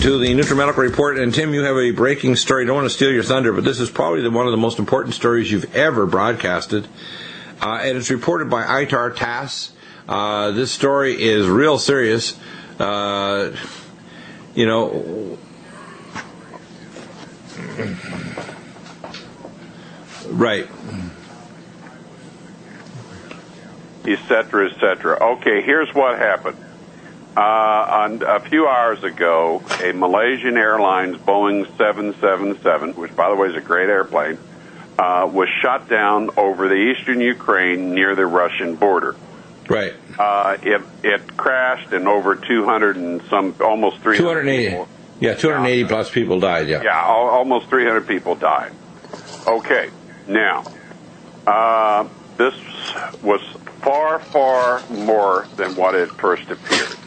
to the Nutrimedical Report. And Tim, you have a breaking story. I don't want to steal your thunder, but this is probably one of the most important stories you've ever broadcasted. And it's reported by ITAR TASS. This story is real serious. Right. Et cetera, et cetera. Okay, here's what happened. A few hours ago, a Malaysian Airlines Boeing 777, which, by the way, is a great airplane, was shot down over the eastern Ukraine near the Russian border. Right. It crashed, and over 200 and some, almost 300 people. Yeah, 280 plus people died, yeah. Yeah, almost 300 people died. Okay, now, this was far, far more than what it first appeared.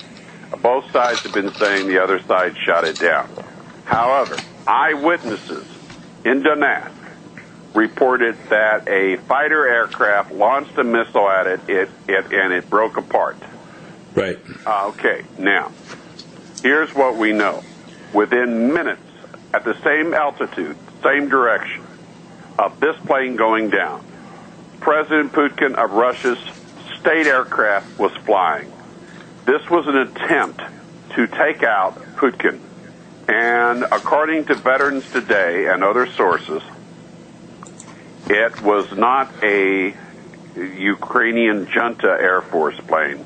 Both sides have been saying the other side shot it down. However, eyewitnesses in Donetsk reported that a fighter aircraft launched a missile at it, and it broke apart. Right. Okay, now, here's what we know. Within minutes, at the same altitude, same direction, of this plane going down, President Putin of Russia's state aircraft was flying. This was an attempt to take out Putin. And according to Veterans Today and other sources, it was not a Ukrainian junta Air Force plane,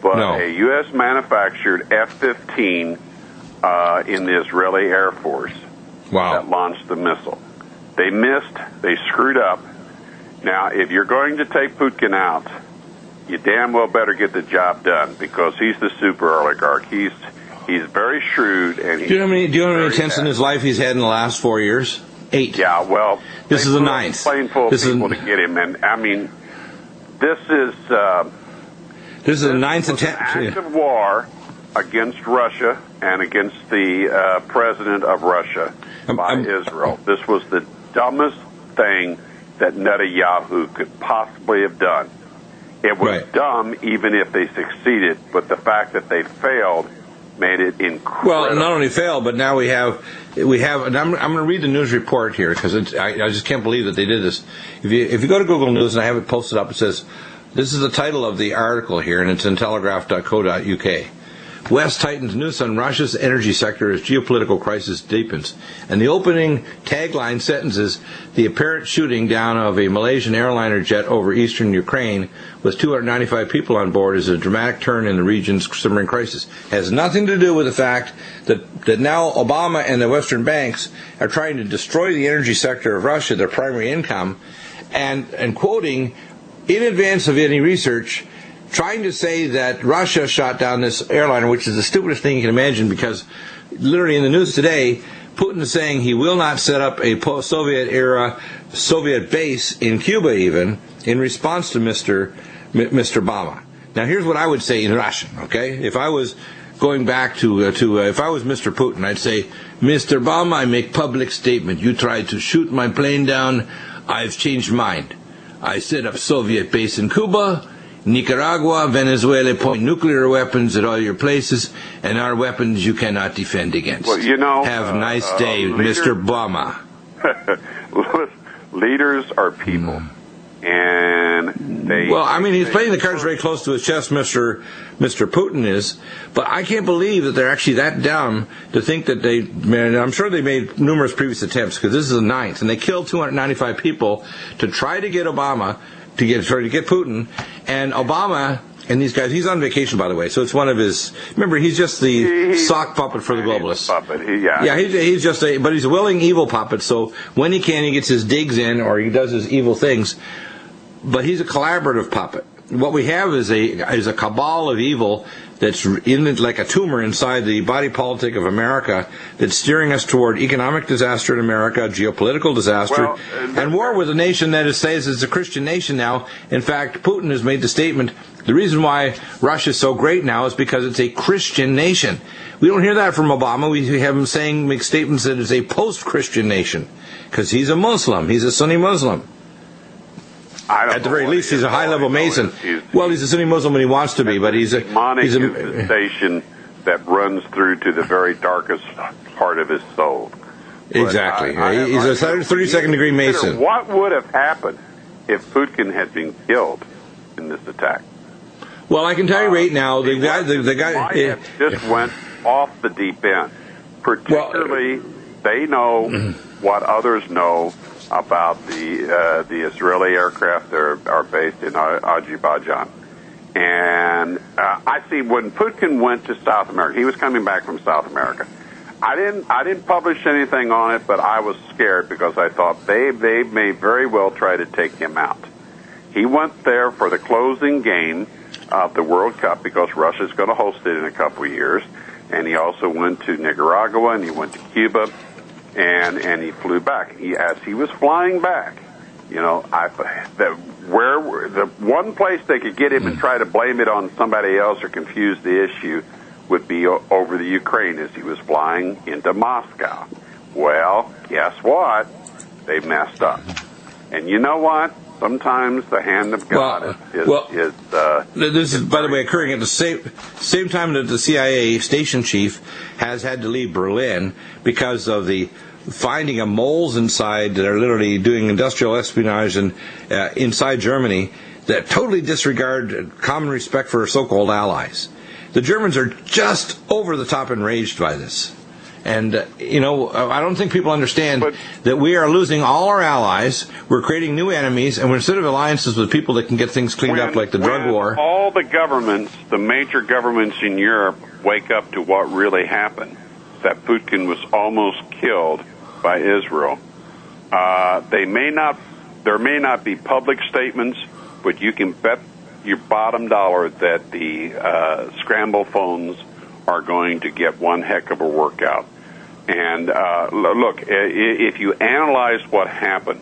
but a U.S. manufactured F-15 in the Israeli Air Force that launched the missile. They missed. They screwed up. Now, if you're going to take Putin out, you damn well better get the job done, because he's the super oligarch. He's very shrewd, and he's do you know how many attempts in his life he's had in the last 4 years? 8. Yeah, well, this is the 9th. A plane full of people to get him, and I mean, this is the 9th attempt. An act of war against Russia and against the president of Russia by Israel. This was the dumbest thing that Netanyahu could possibly have done. It was dumb even if they succeeded, but the fact that they failed made it incredible. Well, not only failed, but now we have, and I'm going to read the news report here, because I just can't believe that they did this. If you go to Google News, and I have it posted up, it says, this is the title of the article here, and it's in telegraph.co.uk. West tightens noose on Russia's energy sector as geopolitical crisis deepens. And the opening tagline sentences, the apparent shooting down of a Malaysian airliner jet over eastern Ukraine with 295 people on board is a dramatic turn in the region's simmering crisis. It has nothing to do with the fact that now Obama and the Western banks are trying to destroy the energy sector of Russia, their primary income, and quoting, in advance of any research, trying to say that Russia shot down this airliner, which is the stupidest thing you can imagine, because literally in the news today, Putin is saying he will not set up a post-Soviet-era Soviet base in Cuba even, in response to Mr. Obama. Now, here's what I would say in Russian, okay? If I was going back to if I was Mr. Putin, I'd say, Mr. Obama, I make public statement. You tried to shoot my plane down. I've changed mind. I set up Soviet base in Cuba. Nicaragua, Venezuela point nuclear weapons at all your places, and our weapons you cannot defend against. Well, have a nice day, Mr. Obama. Leaders are people, and they... Well, I mean, he's playing the cards very close to his chest, Mr. Putin is, but I can't believe that they're actually that dumb to think that I'm sure they made numerous previous attempts, because this is the 9th, and they killed 295 people to try to get Obama... to get Putin, and Obama and these guys, he's on vacation, by the way, so it's one of his, remember, he's just the sock puppet for the globalists. He's just but he's a willing evil puppet, so when he can, he gets his digs in, or he does his evil things, but he's a collaborative puppet. What we have is a cabal of evil that's like a tumor inside the body politic of America that's steering us toward economic disaster in America, geopolitical disaster, and war with a nation that says it's a Christian nation now. In fact, Putin has made the statement, the reason why Russia is so great now is because it's a Christian nation. We don't hear that from Obama. We have him make statements that it's a post-Christian nation, because he's a Muslim. He's a Sunni Muslim. At the very least, he's a high-level Mason. Well, he's a Sunni Muslim when he wants to be, but he's a... Demonic infestation that runs through to the very darkest part of his soul. Exactly. He's a 32nd degree Mason. What would have happened if Putin had been killed in this attack? Well, I can tell you right now, the guy just went off the deep end. Particularly, they know what others know about the Israeli aircraft that are based in Azerbaijan. And I see when Putin went to South America, he was coming back from South America. I didn't publish anything on it, but I was scared because I thought they may very well try to take him out. He went there for the closing game of the World Cup because Russia's going to host it in a couple of years. And he also went to Nicaragua, and he went to Cuba, and he flew back. As he was flying back, the one place they could get him and try to blame it on somebody else or confuse the issue would be over the Ukraine as he was flying into Moscow. Well, guess what? They messed up. And you know what? Sometimes the hand of God is this is, by the way, occurring at the same time that the CIA station chief has had to leave Berlin because of the finding of moles inside that are literally doing industrial espionage inside Germany that totally disregard common respect for so-called allies. The Germans are just over the top enraged by this. And, I don't think people understand that we are losing all our allies, we're creating new enemies, and we're instead of alliances with people that can get things cleaned up like the drug war. All the governments, the major governments in Europe, wake up to what really happened, that Putin was almost killed by Israel. There may not be public statements, but you can bet your bottom dollar that the scramble phones are going to get one heck of a workout. And look, if you analyze what happened,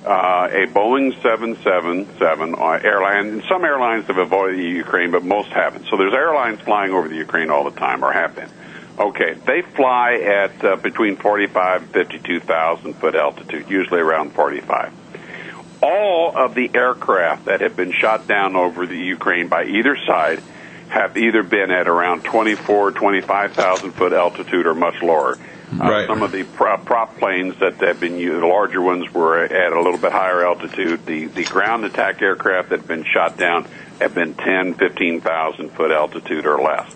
a Boeing 777 airline, and some airlines have avoided the Ukraine, but most haven't. So there's airlines flying over the Ukraine all the time, or have been. Okay, they fly at between 45 and 52,000 foot altitude, usually around 45. All of the aircraft that have been shot down over the Ukraine by either side have either been at around 24, 25,000 foot altitude or much lower. Right. Some of the prop planes that have been used, the larger ones, were at a little bit higher altitude. The ground attack aircraft that have been shot down have been 10, 15,000 foot altitude or less.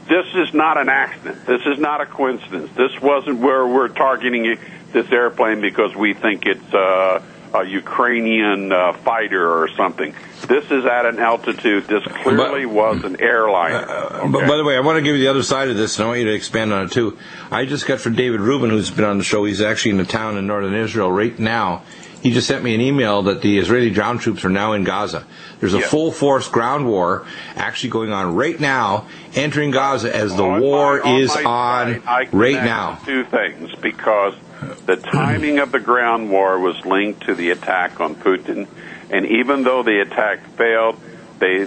This is not an accident. This is not a coincidence. This wasn't where we're targeting this airplane because we think it's a Ukrainian fighter or something. This is at an altitude. This clearly was an airliner. Okay? But by the way, I want to give you the other side of this, and I want you to expand on it too. I just got from David Rubin, who's been on the show. He's actually in a town in northern Israel right now. He just sent me an email that the Israeli ground troops are now in Gaza. There's a full-force ground war actually going on right now, entering Gaza as the war is on right now. Two things, because the timing of the ground war was linked to the attack on Putin, and even though the attack failed, they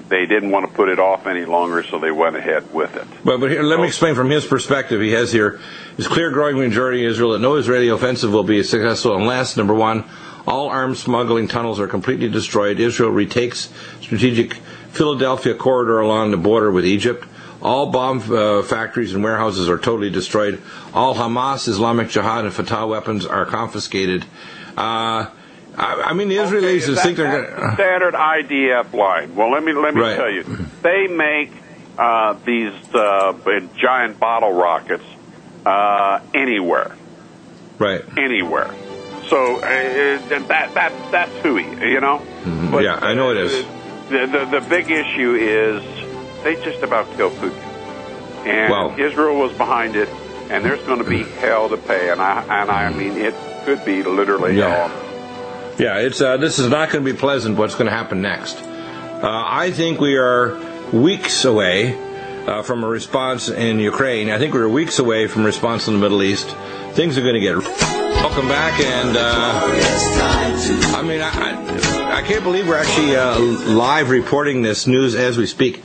didn't want to put it off any longer, so they went ahead with it. But here, let me explain from his perspective. He has here, his clear growing majority in Israel that no Israeli offensive will be successful unless, number one, all arms smuggling tunnels are completely destroyed. Israel retakes strategic Philadelphia corridor along the border with Egypt. All bomb factories and warehouses are totally destroyed. All Hamas, Islamic Jihad, and Fatah weapons are confiscated. I mean, the Israelis think they're going to... Standard IDF line. Well, let me tell you. They make these giant bottle rockets anywhere. Right. Anywhere. So that's hooey, you know? But, yeah, I know it is. The big issue is they just about killed Putin. And Israel was behind it, and there's going to be hell to pay. And I mean, it could be literally hell. Yeah, this is not going to be pleasant what's going to happen next. I think we are weeks away from a response in Ukraine. I think we're weeks away from a response in the Middle East. Things are going to get... Welcome back, and I mean, I can't believe we're actually live reporting this news as we speak.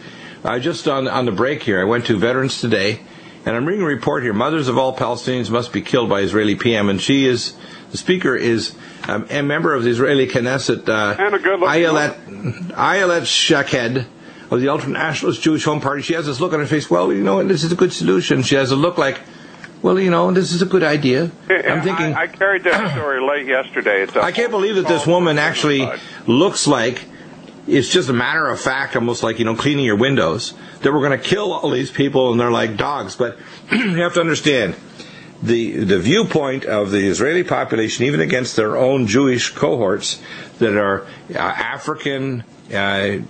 Just on the break here, I went to Veterans Today, and I'm reading a report here. Mothers of all Palestinians must be killed by Israeli PM, and the speaker is a member of the Israeli Knesset, Ayelet Shaked. of the ultranationalist Jewish Home Party, she has this look on her face, well, this is a good solution. She has a look like, well, this is a good idea. I'm thinking... I carried that story late yesterday. I can't believe that this woman actually looks like it's just a matter of fact, almost like, cleaning your windows, that we're going to kill all these people and they're like dogs. But you have to understand, the viewpoint of the Israeli population, even against their own Jewish cohorts that are African Jews,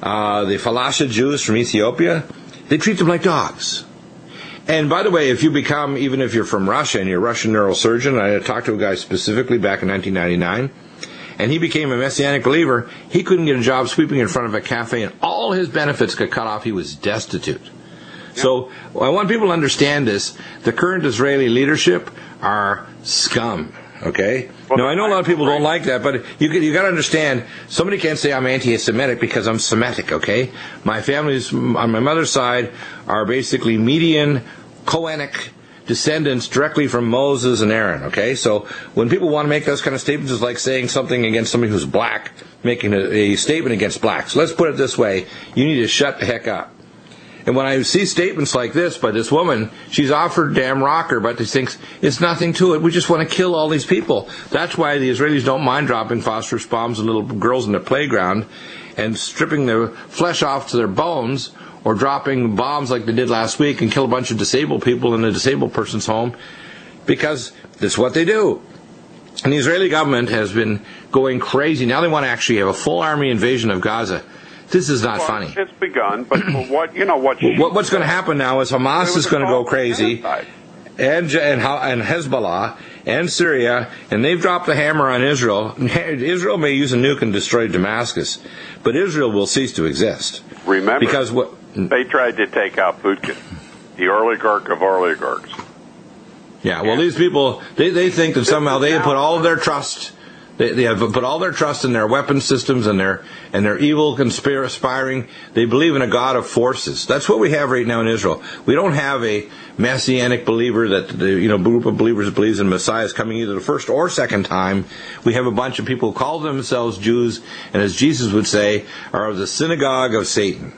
the Falasha Jews from Ethiopia, they treat them like dogs. And by the way, even if you're from Russia and you're a Russian neurosurgeon, I talked to a guy specifically back in 1999, and he became a Messianic believer, he couldn't get a job sweeping in front of a cafe, and all his benefits got cut off. He was destitute. So I want people to understand this. The current Israeli leadership are scum. Okay? Now, I know a lot of people don't like that, but you got to understand, somebody can't say I'm anti-Semitic because I'm Semitic, okay? My family's, on my mother's side, are basically Median, Coanic descendants directly from Moses and Aaron, okay? So when people want to make those kind of statements, it's like saying something against somebody who's black, making a statement against blacks. Let's put it this way. You need to shut the heck up. And when I see statements like this by this woman, she's offered damn rocker, but she thinks it's nothing to it. We just want to kill all these people. That's why the Israelis don't mind dropping phosphorus bombs on little girls in the playground and stripping their flesh off to their bones, or dropping bombs like they did last week and kill a bunch of disabled people in a disabled person's home, because that's what they do. And the Israeli government has been going crazy. Now they want to actually have a full army invasion of Gaza. This is not funny. It's begun, but what's going to happen now is Hamas is going to go crazy, and Hezbollah and Syria, and they've dropped the hammer on Israel. Israel may use a nuke and destroy Damascus, but Israel will cease to exist. Remember, because they tried to take out Putin, the oligarch of oligarchs. Yeah, well, these people, they think that somehow they have put all of their trust. They have put all their trust in their weapon systems and their evil conspiring. They believe in a God of forces. That's what we have right now in Israel. We don't have a Messianic believer that group of believers that believes in Messiah is coming either the first or second time. We have a bunch of people who call themselves Jews, and as Jesus would say, are of the synagogue of Satan.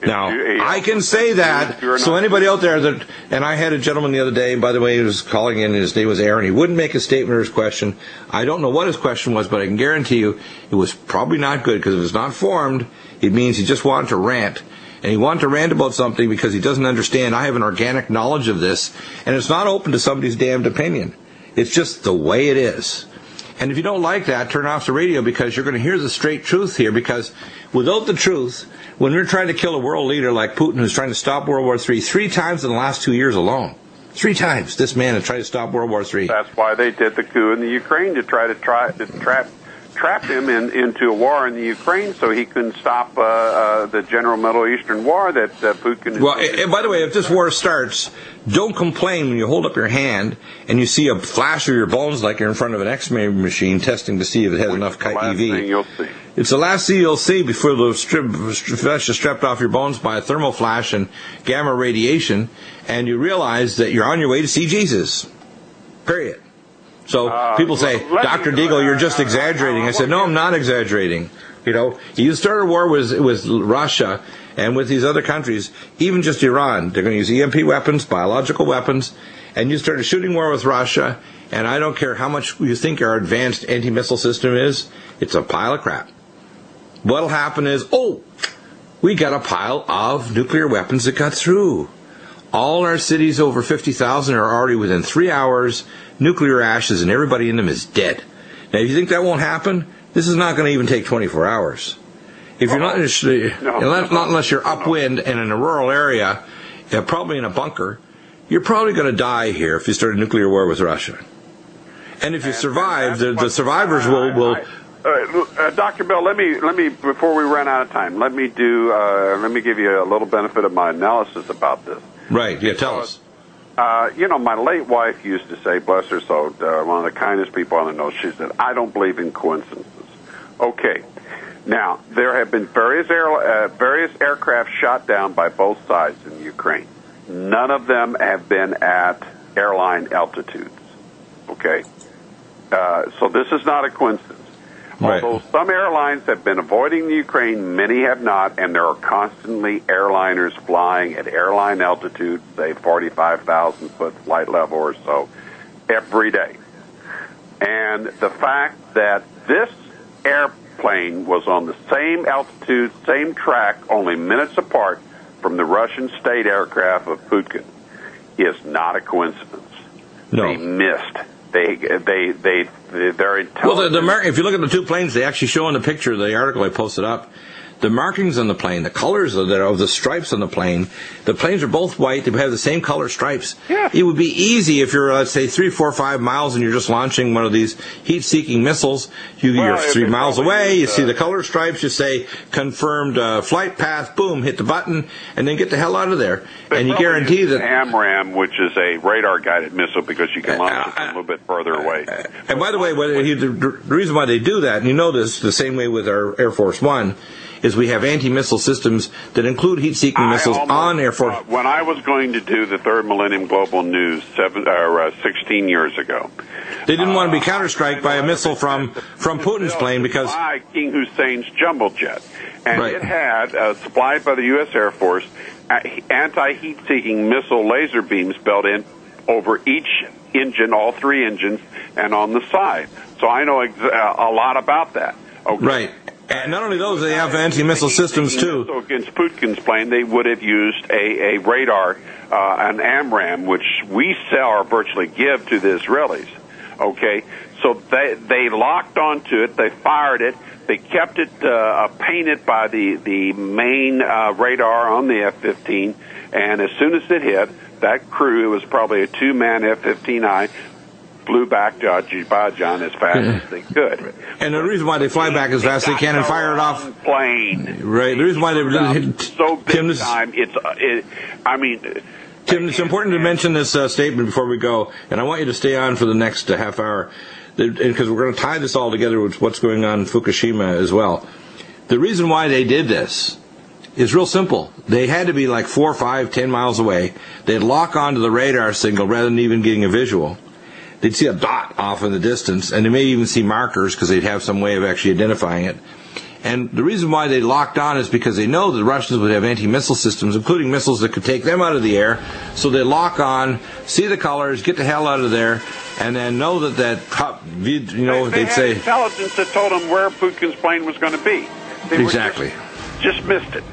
Now, I can say that, so anybody out there that, and I had a gentleman the other day, and by the way, he was calling in, his name was Aaron, he wouldn't make a statement or his question. I don't know what his question was, but I can guarantee you it was probably not good, because if it's not formed, it means he just wanted to rant. And he wanted to rant about something because he doesn't understand. I have an organic knowledge of this, and it's not open to somebody's damned opinion. It's just the way it is. And if you don't like that, turn off the radio, because you're going to hear the straight truth here, because without the truth, when we're trying to kill a world leader like Putin, who's trying to stop World War III, 3 times in the last 2 years alone, 3 times this man has tried to stop World War III. That's why they did the coup in the Ukraine, to trap him into a war in the Ukraine, so he couldn't stop the general Middle Eastern war that Putin. Well, and by the way, if this war starts, don't complain when you hold up your hand and you see a flash of your bones like you're in front of an X-ray machine testing to see if it has enough EV. It's the last thing you'll see before the flesh is stripped off your bones by a thermal flash and gamma radiation, and you realize that you're on your way to see Jesus. Period. So people say, Dr. Deagle, you're just exaggerating. I said, no, I'm not exaggerating. You start a war with Russia and with these other countries, even just Iran. They're going to use EMP weapons, biological weapons, and you start a shooting war with Russia, and I don't care how much you think our advanced anti-missile system is, it's a pile of crap. What'll happen is, we got a pile of nuclear weapons that got through. All our cities over 50,000 are already within 3 hours, nuclear ashes, and everybody in them is dead. Now, if you think that won't happen, this is not going to even take 24 hours. If you're not unless you're upwind and in a rural area, probably in a bunker, you're probably going to die here if you start a nuclear war with Russia. And if you survive, the survivors will. Dr. Bill, let me before we run out of time, let me give you a little benefit of my analysis about this. Right. Yeah. Tell us. My late wife used to say, bless her soul, one of the kindest people I know, she said, I don't believe in coincidences. Okay. Now, there have been various aircraft shot down by both sides in Ukraine. None of them have been at airline altitudes. Okay? So this is not a coincidence. Right. Although some airlines have been avoiding the Ukraine, many have not, and there are constantly airliners flying at airline altitude, say 45,000-foot flight level or so, every day. And the fact that this airplane was on the same altitude, same track, only minutes apart from the Russian state aircraft of Putin is not a coincidence. No. They missed. They're intelligent. Well, if you look at the two planes, they actually show in the picture, the article I posted up, the markings on the plane, the colors of the stripes on the planes are both white. They have the same color stripes. Yeah. It would be easy if you're, let's say, 3, 4, 5 miles and you're just launching one of these heat-seeking missiles. You're 3 miles away, you see the color stripes, you say, confirmed flight path, boom, hit the button, and then get the hell out of there. And you guarantee that... AMRAAM, which is a radar-guided missile because you can launch it a little bit further away. And by the way, the reason why they do that, and you know this the same way with our Air Force One, is we have anti-missile systems that include heat-seeking missiles on Air Force. When I was going to do the Third Millennium Global News 16 years ago, they didn't want to be counter-striked by a missile from Putin's plane because... by King Hussein's jumbo jet. And Right. it had, supplied by the U.S. Air Force, anti-heat-seeking missile laser beams built in over each engine, all 3 engines, and on the side. So I know a lot about that. Okay. Right. And not only those, they have anti-missile systems, too. So against Putin's plane, they would have used a radar, an AMRAAM, which we sell or virtually give to the Israelis. Okay? So they locked onto it, they fired it, they kept it painted by the main radar on the F-15, and as soon as it hit, that crew, it was probably a 2-man F-15I, flew back to Azerbaijan as fast as they could. And the reason why they fly back as fast as they can and fire it off... Plane. Right. The reason why they... So big time, Tim, it's important to mention this statement before we go, and I want you to stay on for the next half hour, because we're going to tie this all together with what's going on in Fukushima as well. The reason why they did this is real simple. They had to be like 4, 5, 10 miles away. They'd lock onto the radar signal rather than even getting a visual. They'd see a dot off in the distance, and they may even see markers because they'd have some way of actually identifying it. And the reason why they locked on is because they know the Russians would have anti-missile systems, including missiles that could take them out of the air. So they lock on, see the colors, get the hell out of there, and then know they'd say... intelligence that told them where Putin's plane was going to be. Exactly. Just missed it.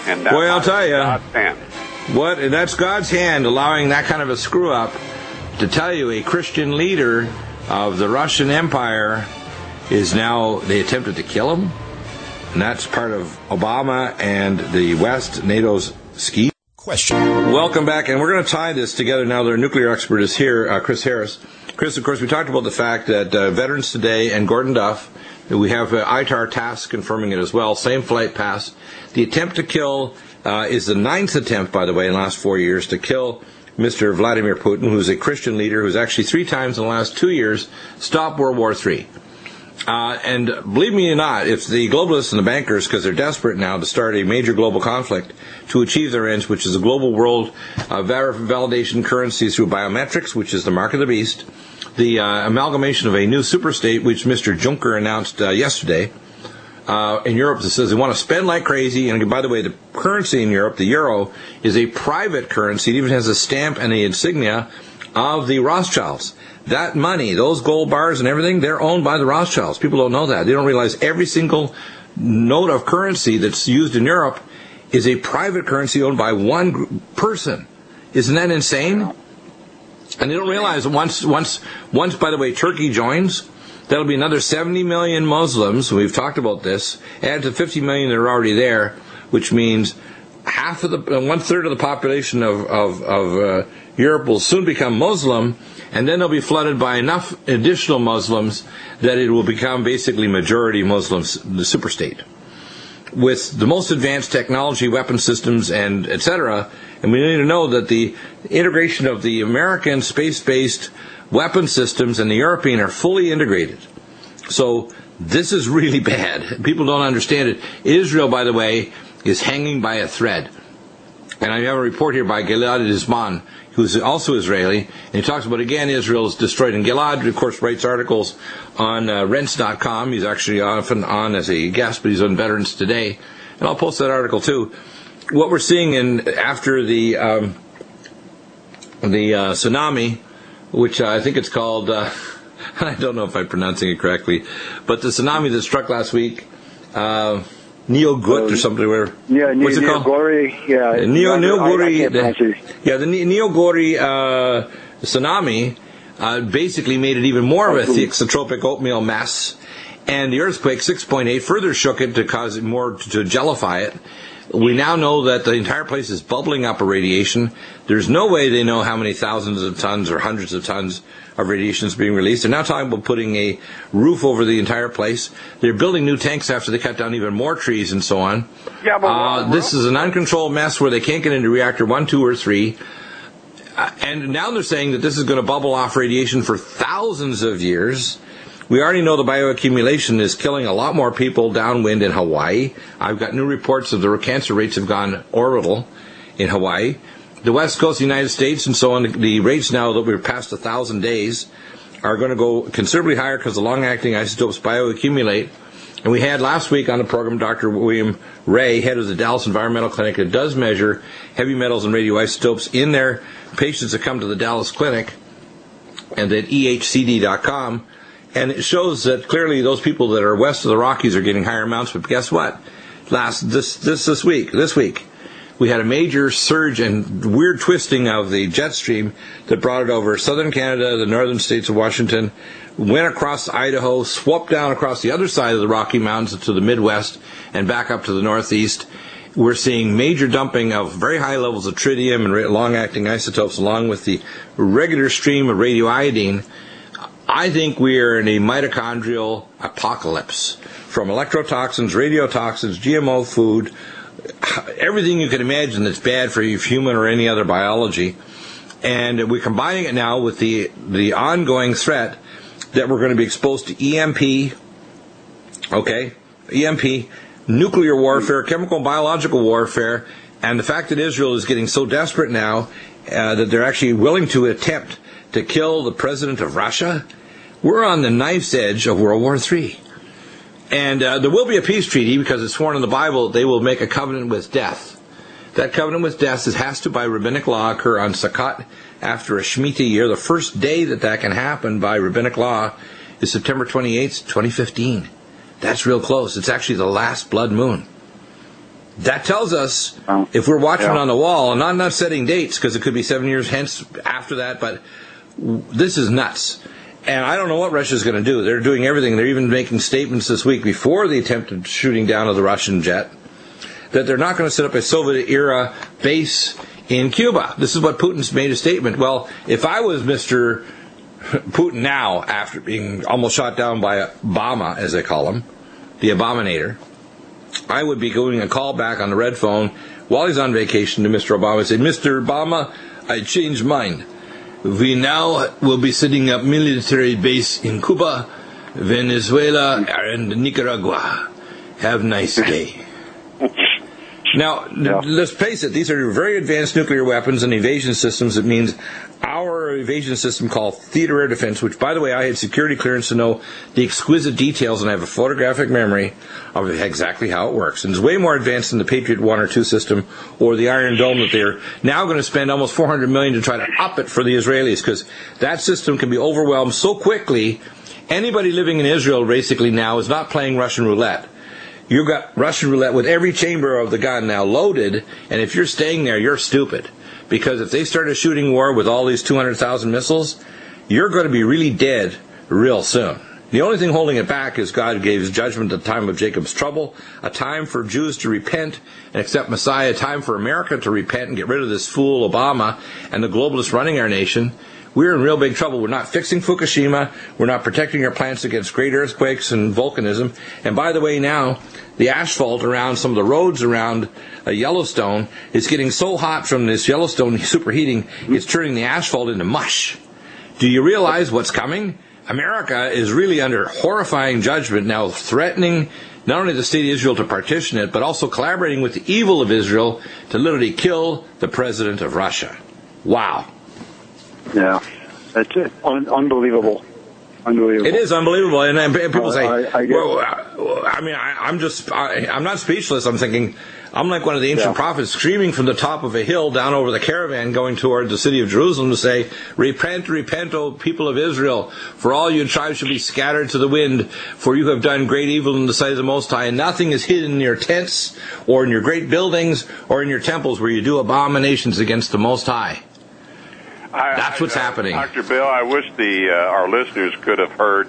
And Boy, I'll tell you, God's hand. and that's God's hand allowing that kind of a screw-up to tell you a Christian leader of the Russian Empire is now, they attempted to kill him, and that's part of Obama and the West, NATO's scheme. Question. Welcome back, and we're going to tie this together now that our nuclear expert is here, Chris Harris. Chris, of course, we talked about the fact that Veterans Today and Gordon Duff, we have ITAR TASS confirming it as well, same flight pass. The attempt to kill is the 9th attempt, by the way, in the last 4 years, to kill Mr. Vladimir Putin, who's a Christian leader who's actually 3 times in the last 2 years stopped World War III. And believe me or not, if the globalists and the bankers, because they're desperate now to start a major global conflict to achieve their ends, which is a global world validation currency through biometrics, which is the mark of the beast, the amalgamation of a new superstate, which Mr. Juncker announced yesterday, in Europe that says they want to spend like crazy. And by the way, the currency in Europe, the euro, is a private currency. It even has a stamp and the insignia of the Rothschilds. That money, those gold bars and everything, they're owned by the Rothschilds. People don't know that. They don't realize every single note of currency that's used in Europe is a private currency owned by one person. Isn't that insane? And they don't realize that once, by the way, Turkey joins, that'll be another 70 million Muslims. We've talked about this. Add to 50 million that are already there, which means 1/3 of the population of Europe will soon become Muslim, and then they'll be flooded by enough additional Muslims that it will become basically majority Muslims, the superstate, with the most advanced technology, weapon systems, and etc. And we need to know that the integration of the American space-based weapon systems and the European are fully integrated. So this is really bad. People don't understand it. Israel, by the way, is hanging by a thread. And I have a report here by Gilad Izman, who's also Israeli, and he talks about, again, Israel is destroyed. And Gilad, of course, writes articles on Rents.com. He's actually often on as a guest, but he's on Veterans Today. And I'll post that article, too. What we're seeing after the tsunami, which I think it's called, I don't know if I'm pronouncing it correctly, but the tsunami that struck last week, NEOGURI or something. What's it called? NEOGURI. Yeah. NEOGURI. Yeah, the NEOGURI tsunami basically made it even more of a THIXOTROPIC oatmeal mess. And the earthquake, 6.8, further shook it to cause it more to jellify it. We now know that the entire place is bubbling up with radiation. There's no way they know how many thousands of tons or hundreds of tons of radiation is being released. They're now talking about putting a roof over the entire place. They're building new tanks after they cut down even more trees and so on. Yeah, but this is an uncontrolled mess where they can't get into reactor 1, 2, or 3. And now they're saying that this is going to bubble off radiation for thousands of years. We already know the bioaccumulation is killing a lot more people downwind in Hawaii. I've got new reports of the cancer rates have gone orbital in Hawaii. The west coast of the United States and so on, the rates now that we're past 1,000 days are going to go considerably higher because the long-acting isotopes bioaccumulate. And we had last week on the program Dr. William Ray, head of the Dallas Environmental Clinic, that does measure heavy metals and radioisotopes in their patients that come to the Dallas Clinic, and at ehcd.com. And it shows that clearly those people that are west of the Rockies are getting higher amounts. But guess what? This week, we had a major surge and weird twisting of the jet stream that brought it over southern Canada, the northern states of Washington, went across Idaho, swept down across the other side of the Rocky Mountains to the Midwest, and back up to the Northeast. We're seeing major dumping of very high levels of tritium and long-acting isotopes along with the regular stream of radioiodine. I think we are in a mitochondrial apocalypse from electrotoxins, radiotoxins, GMO food, everything you can imagine that's bad for human or any other biology. And we're combining it now with the ongoing threat that we're going to be exposed to EMP, nuclear warfare, chemical and biological warfare, and the fact that Israel is getting so desperate now that they're actually willing to attempt to kill the president of Russia. We're on the knife's edge of World War III. And there will be a peace treaty because it's sworn in the Bible they will make a covenant with death. That covenant with death has to, by rabbinic law, occur on Sukkot after a Shemitah year. The first day that can happen by rabbinic law is September 28th, 2015. That's real close. It's actually the last blood moon. That tells us, if we're watching on the wall, and I'm not setting dates because it could be 7 years hence after that, but this is nuts. And I don't know what Russia's going to do. They're doing everything. They're even making statements this week before the attempted shooting down of the Russian jet that they're not going to set up a Soviet-era base in Cuba. This is what Putin's made a statement. Well, if I was Mr. Putin now, after being almost shot down by Obama, as they call him, the Abominator, I would be doing a call back on the red phone while he's on vacation to Mr. Obama and say, Mr. Obama, I changed mind. We now will be setting up military base in Cuba, Venezuela, and Nicaragua. Have a nice day. Now, let's face it, these are very advanced nuclear weapons and evasion systems. It means our evasion system called theater air defense, which, by the way, I had security clearance to know the exquisite details, and I have a photographic memory of exactly how it works. And it's way more advanced than the Patriot 1 or 2 system or the Iron Dome that they're now going to spend almost $400 million to try to up it for the Israelis, because that system can be overwhelmed so quickly. Anybody living in Israel basically now is not playing Russian roulette. You've got Russian roulette with every chamber of the gun now loaded, and if you're staying there, you're stupid. Because if they start a shooting war with all these 200,000 missiles, you're going to be really dead real soon. The only thing holding it back is God gave his judgment at the time of Jacob's trouble, a time for Jews to repent and accept Messiah, a time for America to repent and get rid of this fool Obama and the globalists running our nation. We're in real big trouble. We're not fixing Fukushima. We're not protecting our plants against great earthquakes and volcanism. And by the way, now, the asphalt around some of the roads around Yellowstone is getting so hot from this Yellowstone superheating, it's turning the asphalt into mush. Do you realize what's coming? America is really under horrifying judgment now, threatening not only the state of Israel to partition it, but also collaborating with the evil of Israel to literally kill the president of Russia. Wow. Yeah, that's it. Unbelievable. Unbelievable. It is unbelievable, and people say, I'm not speechless. I'm thinking, I'm like one of the ancient prophets screaming from the top of a hill down over the caravan going toward the city of Jerusalem to say, repent, repent, O people of Israel, for all your tribes shall be scattered to the wind, for you have done great evil in the sight of the Most High, and nothing is hidden in your tents, or in your great buildings, or in your temples where you do abominations against the Most High. That's what's happening. Dr. Bill, I wish our listeners could have heard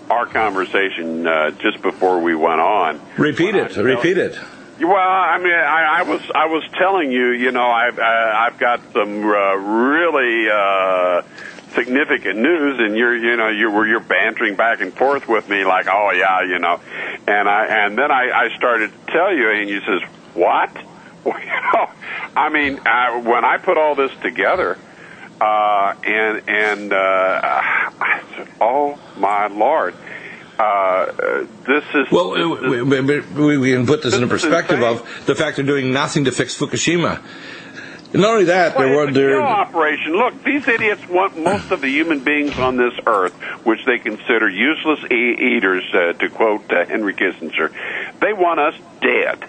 our conversation just before we went on. Repeat it. Well, I mean, I was telling you, I've got some really significant news, and you're bantering back and forth with me like, oh yeah, and then I started to tell you, and you says, what? I mean, when I put all this together. I said, oh my Lord, this is... Well, we can put this in a perspective of the fact they're doing nothing to fix Fukushima. And not only that, it's a kill operation. Look, these idiots want most of the human beings on this earth, which they consider useless eaters, to quote Henry Kissinger. They want us dead.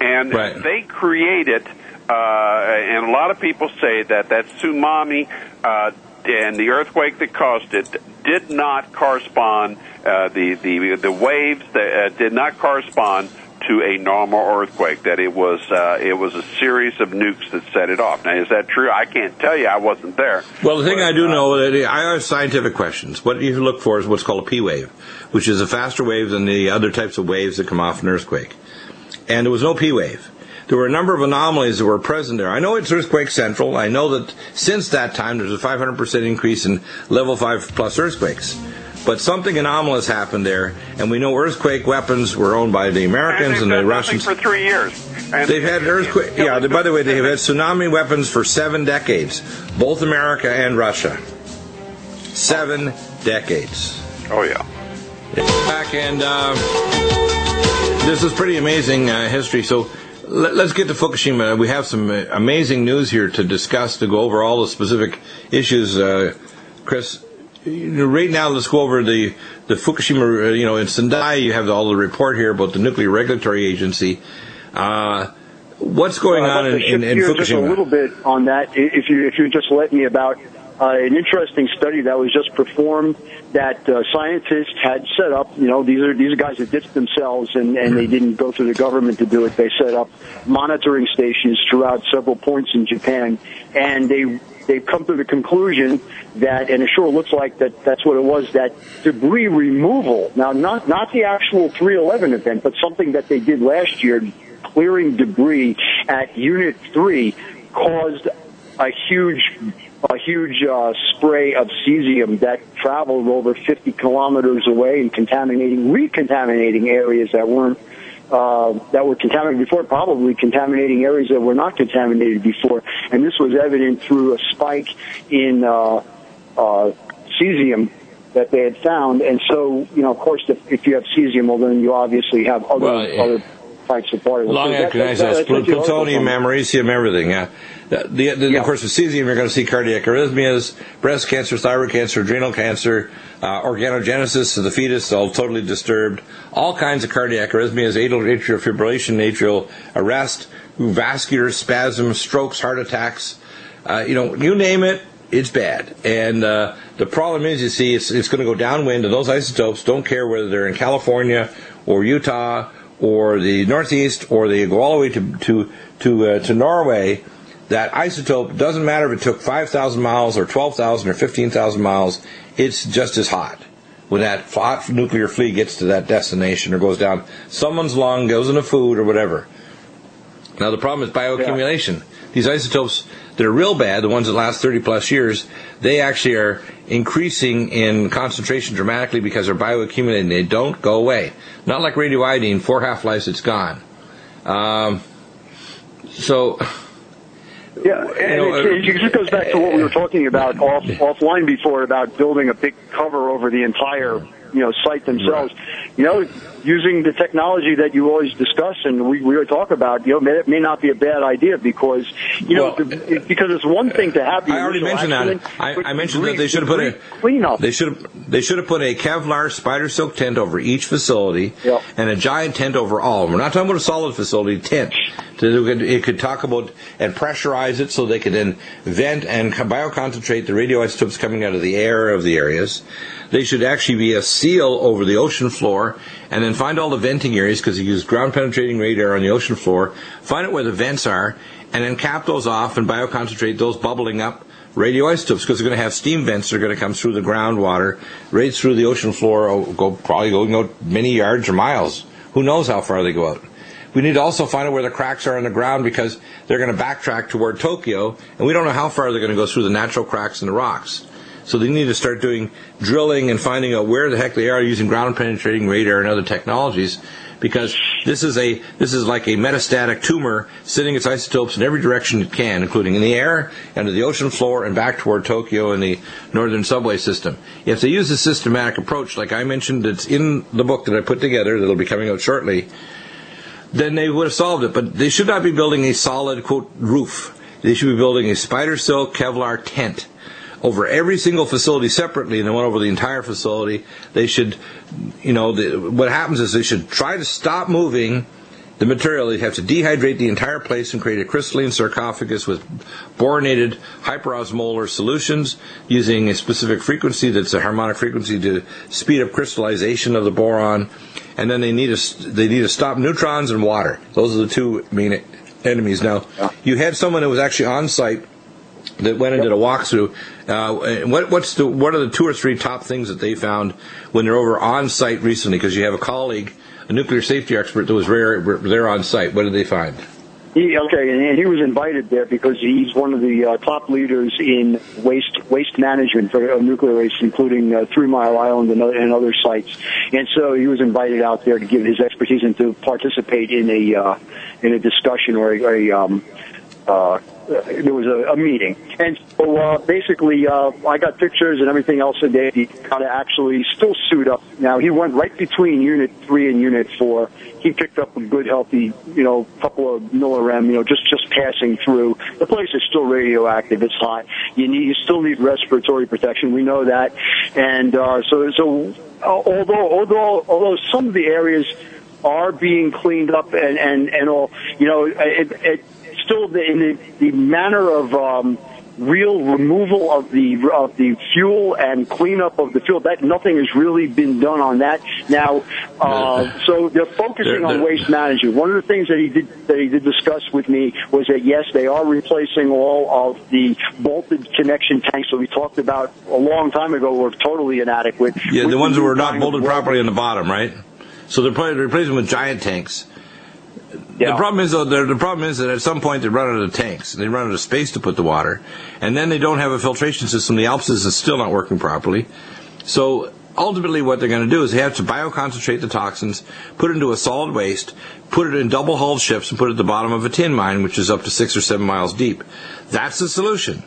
And they created... and a lot of people say that tsunami and the earthquake that caused it did not correspond. The waves that did not correspond to a normal earthquake. That it was a series of nukes that set it off. Now, is that true? I can't tell you. I wasn't there. Well, the thing I do know that I have scientific questions. What you look for is what's called a P wave, which is a faster wave than the other types of waves that come off an earthquake. And there was no P wave. There were a number of anomalies that were present there. I know it's earthquake central. I know that since that time there's a 500% increase in level 5 plus earthquakes. But something anomalous happened there, and we know earthquake weapons were owned by the Americans and the Russians. For 3 years. And they've had earthquake. Yeah, by the way, they have had tsunami weapons for 7 decades, both America and Russia. 7 decades. Oh yeah. Back and this is pretty amazing history. So. Let's get to Fukushima. We have some amazing news here to discuss, to go over all the specific issues. Chris, right now let's go over the Fukushima, in Sendai you have all the report here about the Nuclear Regulatory Agency. What's going on in Fukushima? Just a little bit on that, if you just let me, about an interesting study that was just performed that scientists had set up. These are guys that ditched themselves and they didn't go through the government to do it. They set up monitoring stations throughout several points in Japan, and they've come to the conclusion that, and it sure looks like that's what it was, that debris removal, now not the actual 3/11 event, but something that they did last year, clearing debris at Unit 3, caused a huge spray of cesium that traveled over 50 kilometers away and recontaminating areas that were contaminated before, probably contaminating areas that were not contaminated before. And this was evident through a spike in cesium that they had found. And so, of course, if you have cesium, well, then you obviously have other types of particles. Long-acting isotopes, plutonium, americium, everything, yeah. Of course, with cesium, you're going to see cardiac arrhythmias, breast cancer, thyroid cancer, adrenal cancer, organogenesis of the fetus, all totally disturbed, all kinds of cardiac arrhythmias, atrial fibrillation, atrial arrest, vascular spasms, strokes, heart attacks, you name it, it's bad. And the problem is, you see, it's going to go downwind, and those isotopes don't care whether they're in California or Utah or the Northeast, or they go all the way to Norway. That isotope, doesn't matter if it took 5,000 miles or 12,000 or 15,000 miles, it's just as hot. When that hot nuclear flea gets to that destination or goes down someone's lung, goes into food or whatever. Now the problem is bioaccumulation. These isotopes that are real bad, the ones that last 30 plus years, they actually are increasing in concentration dramatically because they're bioaccumulating. They don't go away. Not like radioiodine, 4 half-lives, it's gone. Yeah, and it just goes back to what we were talking about offline before, about building a big cover over the entire site themselves. Using the technology that you always discuss and we talk about, it may not be a bad idea because because it's one thing to have. I already mentioned that. I mentioned that they should have put cleanup. They should have put a Kevlar spider silk tent over each facility and a giant tent over all. We're not talking about a solid facility tent. It could talk about and pressurize it so they could then vent and bioconcentrate the radioisotopes coming out of the air of the areas. They should actually be a seal over the ocean floor, and then find all the venting areas, because you use ground-penetrating radar on the ocean floor, find out where the vents are, and then cap those off and bioconcentrate those bubbling up radioisotopes, because they're going to have steam vents that are going to come through the groundwater, right through the ocean floor, probably going out many yards or miles. Who knows how far they go out? We need to also find out where the cracks are in the ground, because they're going to backtrack toward Tokyo, and we don't know how far they're going to go through the natural cracks in the rocks. So they need to start doing drilling and finding out where the heck they are using ground-penetrating radar and other technologies, because this is like a metastatic tumor sending its isotopes in every direction it can, including in the air, under the ocean floor, and back toward Tokyo and the northern subway system. If they use a systematic approach, like I mentioned, it's in the book that I put together that'll be coming out shortly, then they would have solved it. But they should not be building a solid, quote, roof. They should be building a spider silk Kevlar tent over every single facility separately, and then one over the entire facility. They should, what happens is they should try to stop moving the material. They have to dehydrate the entire place and create a crystalline sarcophagus with boronated hyperosmolar solutions using a specific frequency that's a harmonic frequency to speed up crystallization of the boron. And then they need to stop neutrons and water. Those are the two main enemies. Now, you had someone who was actually on site that went and did a walkthrough. What are the 2 or 3 top things that they found when they're over on site recently? Because you have a colleague, a nuclear safety expert, that was there on site. What did they find? And he was invited there because he's one of the top leaders in waste management for nuclear waste, including 3 Mile Island and other sites. And so he was invited out there to give his expertise and to participate in a discussion or there was a meeting. And so basically I got pictures and everything else today. He got to actually still suit up. Now, he went right between Unit 3 and Unit 4. He picked up a good, healthy, couple of millirem, just passing through. The place is still radioactive. It's hot. You still need respiratory protection. We know that. And so although some of the areas are being cleaned up and all, still in the manner of real removal of the fuel and cleanup of the fuel, that nothing has really been done on that. Now, so they're focusing on waste management. One of the things that he did discuss with me was that yes, they are replacing all of the bolted connection tanks that we talked about a long time ago were totally inadequate. Yeah, the ones that were not bolted properly on the bottom, right? So they're probably replacing them with giant tanks. Yeah. The problem is that at some point they run out of tanks. They run out of space to put the water. And then they don't have a filtration system. The ALPS is still not working properly. So ultimately what they're going to do is they have to bioconcentrate the toxins, put it into a solid waste, put it in double-hulled ships, and put it at the bottom of a tin mine, which is up to 6 or 7 miles deep. That's the solution.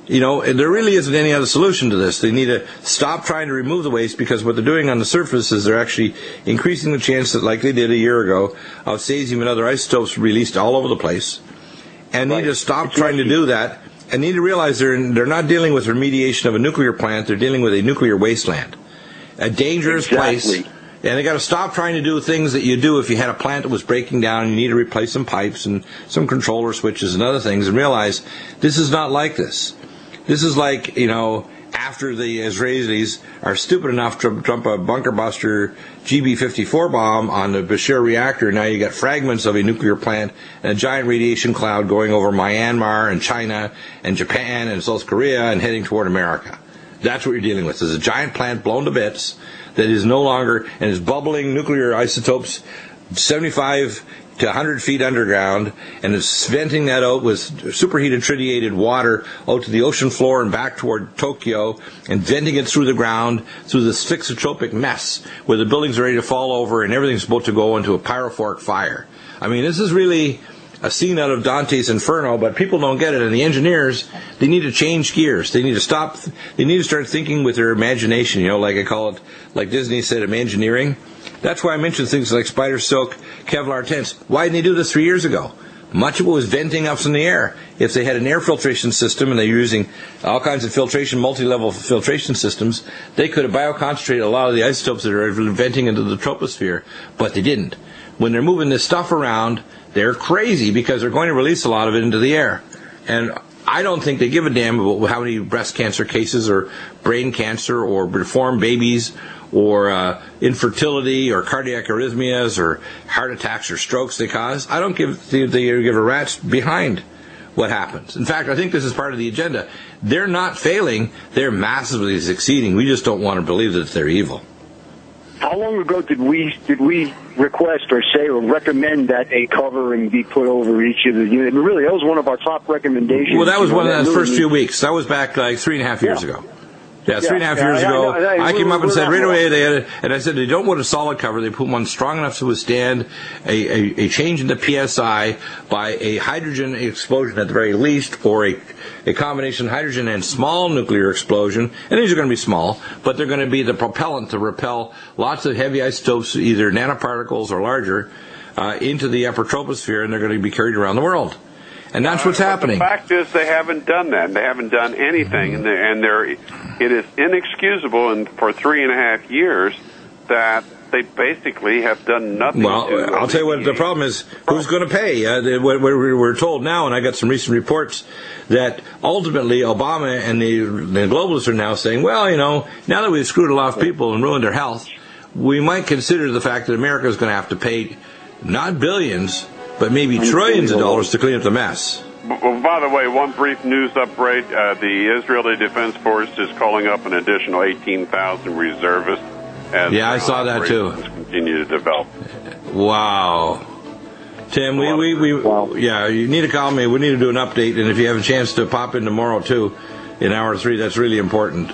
There really isn't any other solution to this. They need to stop trying to remove the waste, because what they're doing on the surface is they're actually increasing the chance that, like they did a year ago, of cesium and other isotopes released all over the place. And need to stop trying to do that, and need to realize they're not dealing with remediation of a nuclear plant. They're dealing with a nuclear wasteland, a dangerous place. And they got to stop trying to do things that you do if you had a plant that was breaking down and you need to replace some pipes and some controller switches and other things, and realize this is not like this. This is like, after the Israelis are stupid enough to dump a bunker buster GB-54 bomb on the Bashir reactor, now you got fragments of a nuclear plant and a giant radiation cloud going over Myanmar and China and Japan and South Korea and heading toward America. That's what you're dealing with. There's a giant plant blown to bits that is no longer, and is bubbling nuclear isotopes 75 to 100 feet underground, and it's venting that out with superheated tritiated water out to the ocean floor and back toward Tokyo, and venting it through the ground, through this THIXOTROPIC mess, where the buildings are ready to fall over and everything's about to go into a pyrophoric fire. I mean, this is really a scene out of Dante's Inferno, but people don't get it. And the engineers, they need to change gears. They need to stop. They need to start thinking with their imagination. Like I call it, like Disney said, Imagineering. That's why I mentioned things like spider silk, Kevlar tents. Why didn't they do this 3 years ago? Much of it was venting up in the air. If they had an air filtration system and they're using all kinds of filtration, multi-level filtration systems, they could have bioconcentrated a lot of the isotopes that are venting into the troposphere, but they didn't. When they're moving this stuff around, they're crazy because they're going to release a lot of it into the air. And I don't think they give a damn about how many breast cancer cases or brain cancer or deformed babies or infertility or cardiac arrhythmias or heart attacks or strokes they cause. I don't give a rat's behind what happens. In fact, I think this is part of the agenda. They're not failing. They're massively succeeding. We just don't want to believe that they're evil. How long ago did we request or say or recommend that a covering be put over each of the units? Really, that was one of our top recommendations. Well, that was one of the first few weeks. That was back like 3.5 years ago. Yeah, 3.5 years ago, I came up and said right away, and I said they don't put a solid cover, they put one strong enough to withstand a change in the PSI by a hydrogen explosion at the very least, or a combination of hydrogen and small nuclear explosion, and these are going to be small, but they're going to be the propellant to repel lots of heavy isotopes, either nanoparticles or larger, into the upper troposphere, and they're going to be carried around the world. And that's what's happening. The fact is they haven't done that. They haven't done anything. And it is inexcusable and for 3.5 years that they basically have done nothing. Well, I'll tell you what the problem is. Who's going to pay? We're told now, and I got some recent reports, that ultimately Obama and the globalists are now saying, well, now that we've screwed a lot of people and ruined their health, we might consider the fact that America is going to have to pay not billions, but maybe trillions of dollars to clean up the mess. Well, by the way, one brief news upgrade. The Israeli Defense Force is calling up an additional 18,000 reservists. Yeah, I saw that too. Continue to develop. Wow. Tim, yeah, you need to call me. We need to do an update, and if you have a chance to pop in tomorrow too, in hour 3, that's really important.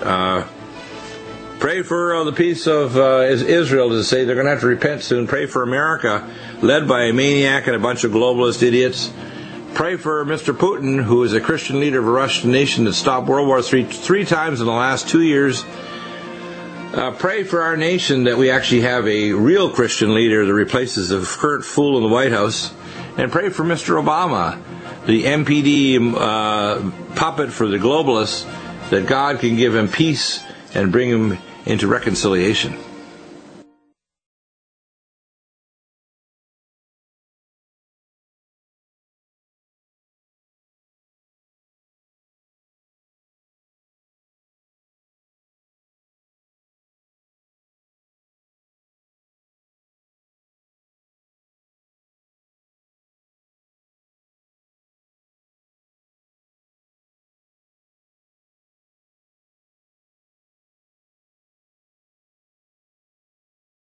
Pray for the peace of Israel, to say they're going to have to repent soon. Pray for America, led by a maniac and a bunch of globalist idiots. Pray for Mr. Putin, who is a Christian leader of a Russian nation that stopped World War III 3 times in the last 2 years. Pray for our nation that we actually have a real Christian leader that replaces the current fool in the White House. And pray for Mr. Obama, the MPD puppet for the globalists, that God can give him peace and bring him into reconciliation.